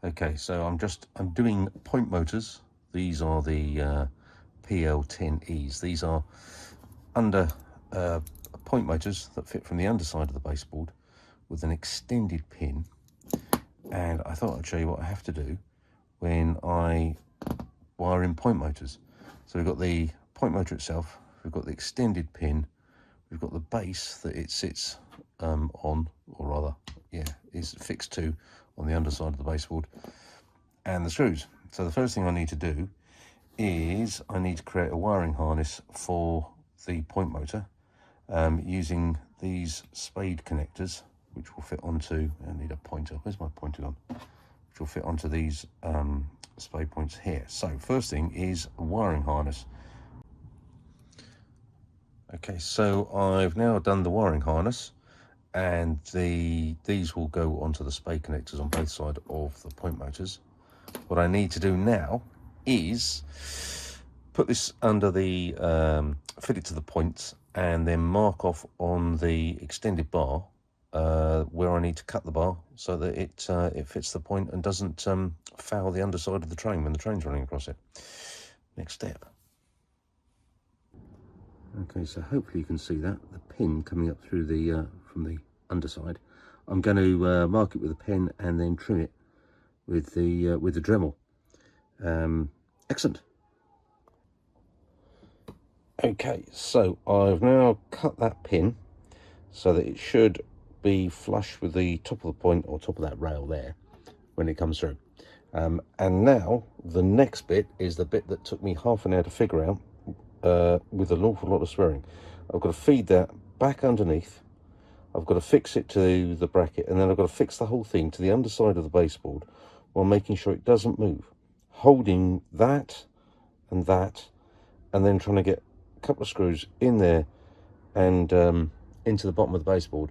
Okay, so I'm doing point motors. These are the PL-10Es. These are point motors that fit from the underside of the baseboard with an extended pin. And I thought I'd show you what I have to do when I wire in point motors. So we've got the point motor itself, we've got the extended pin, we've got the base that it sits on, or rather, yeah, is fixed to on the underside of the baseboard, and the screws. So the first thing I need to do is I need to create a wiring harness for the point motor using these spade connectors, which will fit onto, I need a pointer, where's my pointer gone? Which will fit onto these spade points here. So first thing is a wiring harness. Okay, so I've now done the wiring harness, and these will go onto the spade connectors on both sides of the point motors. What I need to do now is put this under the, fit it to the points, and then mark off on the extended bar where I need to cut the bar so that it fits the point and doesn't foul the underside of the train when the train's running across it. Next step. Okay, so hopefully you can see that, the pin coming up through the from the underside. I'm going to mark it with a pen and then trim it with the Dremel. Excellent. Okay, so I've now cut that pin so that it should be flush with the top of the point, or top of that rail there, when it comes through. And now the next bit is the bit that took me half an hour to figure out with an awful lot of swearing. I've got to feed that back underneath, I've got to fix it to the bracket, and then I've got to fix the whole thing to the underside of the baseboard while making sure it doesn't move, holding that, and then trying to get a couple of screws in there and into the bottom of the baseboard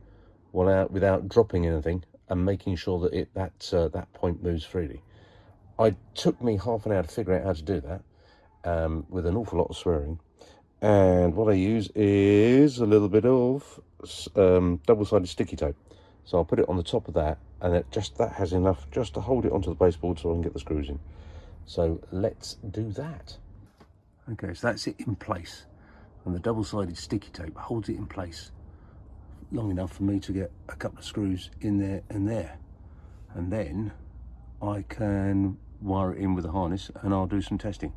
without dropping anything, and making sure that that point moves freely. It took me half an hour to figure out how to do that, with an awful lot of swearing. And what I use is a little bit of double-sided sticky tape. So I'll put it on the top of that, and that has enough just to hold it onto the baseboard so I can get the screws in. So let's do that. Okay, so that's it in place, and the double-sided sticky tape holds it in place long enough for me to get a couple of screws in there, and then I can wire it in with a harness, and I'll do some testing.